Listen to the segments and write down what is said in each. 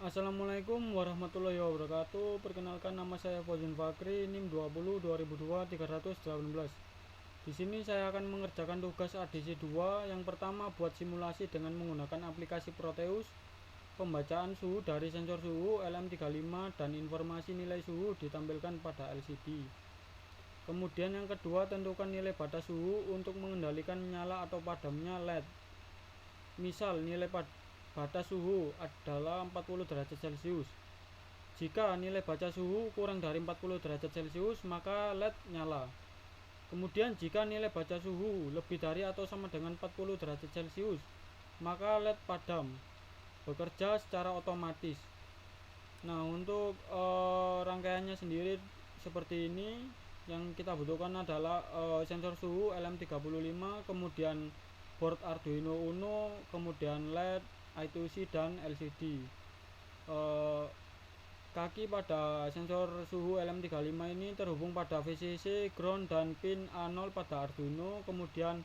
Assalamualaikum warahmatullahi wabarakatuh. Perkenalkan, nama saya Fauzan Fakri, NIM 20 2002 318. Di sini saya akan mengerjakan tugas ADC 2. Yang pertama, buat simulasi dengan menggunakan aplikasi Proteus, pembacaan suhu dari sensor suhu LM35 dan informasi nilai suhu ditampilkan pada LCD. Kemudian yang kedua, tentukan nilai batas suhu untuk mengendalikan nyala atau padamnya LED. Misal nilai batas suhu adalah 40 derajat Celcius. Jika nilai baca suhu kurang dari 40 derajat Celcius, maka LED nyala. Kemudian jika nilai baca suhu lebih dari atau sama dengan 40 derajat Celcius, maka LED padam, bekerja secara otomatis. Nah, untuk rangkaiannya sendiri seperti ini. Yang kita butuhkan adalah sensor suhu LM35, kemudian board Arduino Uno, kemudian LED, I2C, dan LCD. Kaki pada sensor suhu LM35 ini terhubung pada VCC, ground, dan pin A0 pada Arduino. Kemudian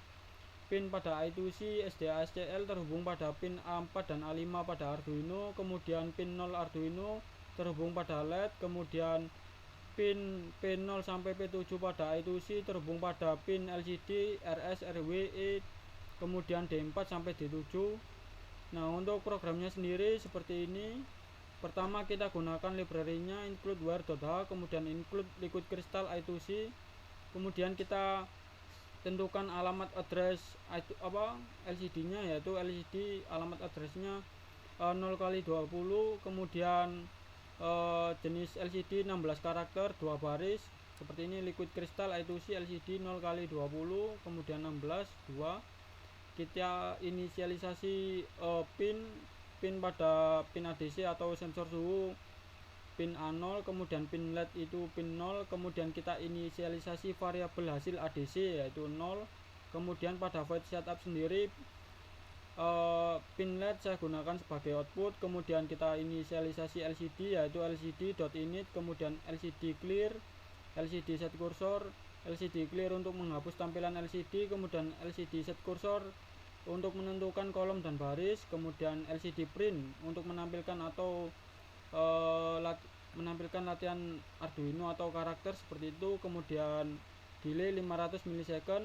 pin pada I2C, SDA SCL terhubung pada pin A4 dan A5 pada Arduino. Kemudian pin 0 Arduino terhubung pada LED. Kemudian pin P0 sampai P7 pada I2C terhubung pada pin LCD, RS, RW, E, kemudian D4 sampai D7. Nah, untuk programnya sendiri seperti ini. Pertama, kita gunakan library-nya include wire.h, kemudian include liquid crystal I2C. Kemudian kita tentukan alamat address LCD-nya, yaitu LCD alamat address-nya 0x20, kemudian jenis LCD 16 karakter 2 baris seperti ini. Liquid crystal I2C LCD 0x20, kemudian 16 2. Kita inisialisasi pin pada pin ADC atau sensor suhu pin A0, kemudian pin LED itu pin 0, kemudian kita inisialisasi variabel hasil ADC yaitu 0. Kemudian pada void setup sendiri, pin LED saya gunakan sebagai output. Kemudian kita inisialisasi LCD yaitu lcd.init, kemudian LCD clear, LCD set cursor, LCD clear untuk menghapus tampilan LCD, kemudian LCD set cursor untuk menentukan kolom dan baris, kemudian LCD print untuk menampilkan atau menampilkan latihan Arduino atau karakter seperti itu, kemudian delay 500 milisecond.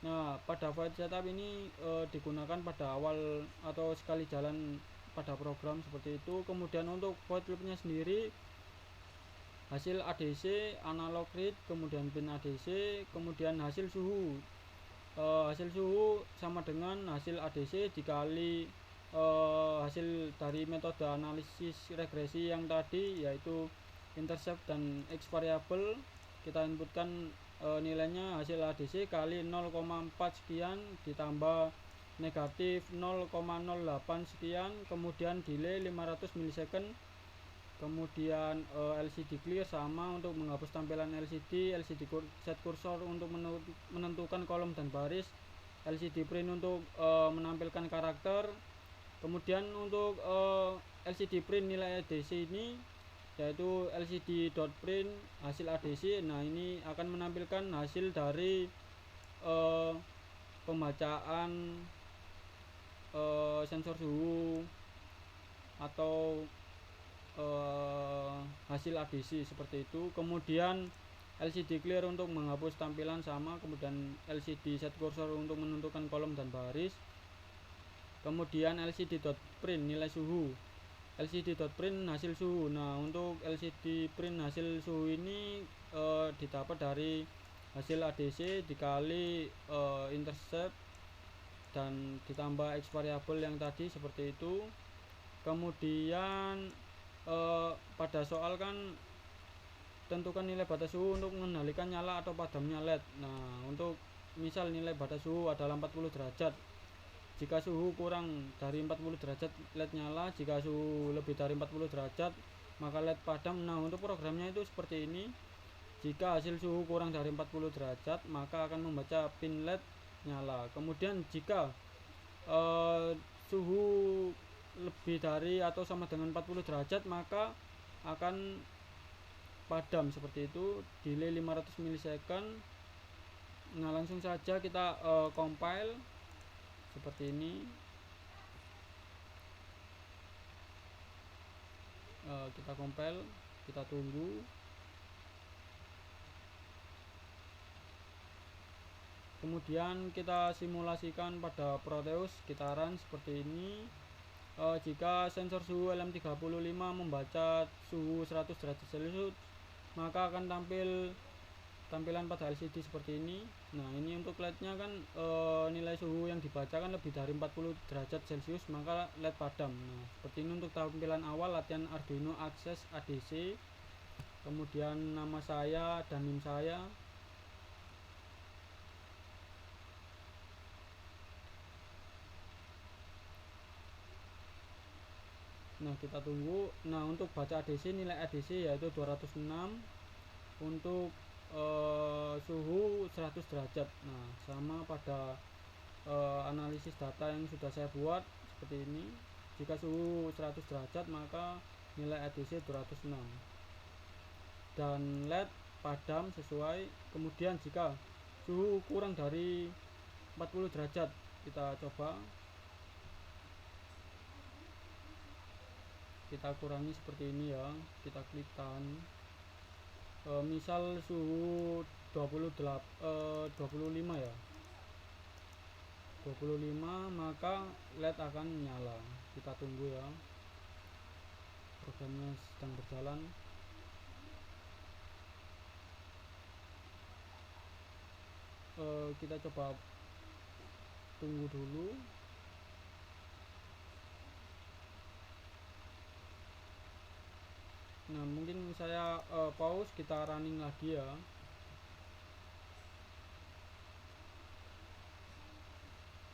Nah, pada void setup ini digunakan pada awal atau sekali jalan pada program seperti itu. Kemudian untuk void loopnya sendiri, hasil ADC, analog read, kemudian pin ADC, kemudian hasil suhu. Hasil suhu sama dengan hasil ADC dikali hasil dari metode analisis regresi yang tadi, yaitu intercept dan X variable. Kita inputkan nilainya hasil ADC kali 0,4 sekian ditambah negatif 0,08 sekian, kemudian delay 500 milisecond. Kemudian LCD clear sama untuk menghapus tampilan LCD, LCD set cursor untuk menentukan kolom dan baris, LCD print untuk menampilkan karakter. Kemudian untuk LCD print nilai ADC ini yaitu lcd.print hasil ADC. Nah, ini akan menampilkan hasil dari pembacaan sensor suhu atau hasil ADC seperti itu. Kemudian LCD clear untuk menghapus tampilan sama, kemudian LCD set cursor untuk menentukan kolom dan baris. Kemudian lcd.print nilai suhu, lcd.print hasil suhu. Nah, untuk LCD print hasil suhu ini didapat dari hasil ADC dikali intercept dan ditambah X variable yang tadi seperti itu. Kemudian pada soal kan tentukan nilai batas suhu untuk mengendalikan nyala atau padamnya LED. Nah, untuk misal nilai batas suhu adalah 40 derajat. Jika suhu kurang dari 40 derajat LED nyala, jika suhu lebih dari 40 derajat maka LED padam. Nah, untuk programnya itu seperti ini. Jika hasil suhu kurang dari 40 derajat maka akan membaca pin LED nyala. Kemudian jika suhu lebih dari atau sama dengan 40 derajat maka akan padam seperti itu, delay 500 milisecond. Nah, langsung saja kita compile seperti ini. kita compile, kita tunggu. Kemudian kita simulasikan pada Proteus, kita run seperti ini. Jika sensor suhu LM35 membaca suhu 100 derajat Celcius, maka akan tampilan pada LCD seperti ini. Nah, ini untuk LED-nya kan nilai suhu yang dibaca kan lebih dari 40 derajat Celcius, maka LED padam. Nah, seperti ini untuk tampilan awal latihan Arduino Access ADC. Kemudian nama saya dan NIM saya. Nah, kita tunggu. Nah, untuk baca ADC, nilai ADC yaitu 206. Untuk suhu 100 derajat. Nah, sama pada analisis data yang sudah saya buat seperti ini. Jika suhu 100 derajat maka nilai ADC 206 dan LED padam sesuai. Kemudian jika suhu kurang dari 40 derajat, kita coba, kita kurangi seperti ini ya, kita klik tahan. Misal suhu 25 ya, 25, maka LED akan nyala. Kita tunggu ya, programnya sedang berjalan. Kita coba tunggu dulu. Nah, mungkin saya pause, kita running lagi ya.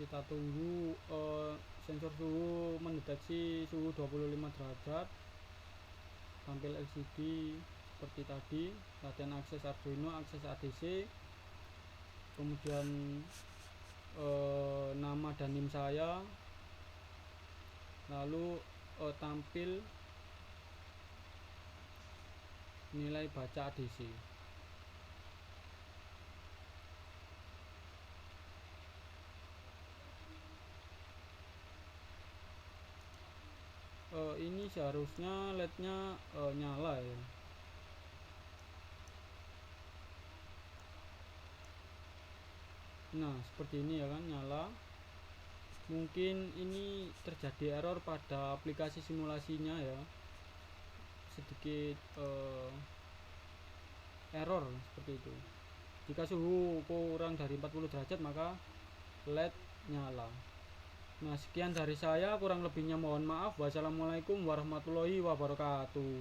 Kita tunggu sensor suhu mendeteksi suhu 25 derajat, tampil LCD seperti tadi, latihan akses Arduino, akses ADC, kemudian nama dan NIM saya, lalu tampil nilai baca ADC. Ini seharusnya LED-nya nyala ya. Nah, seperti ini ya kan, nyala. Mungkin ini terjadi error pada aplikasi simulasinya ya, sedikit error seperti itu. Jika suhu kurang dari 40 derajat maka LED nyala. Nah, sekian dari saya, kurang lebihnya mohon maaf. Wassalamualaikum warahmatullahi wabarakatuh.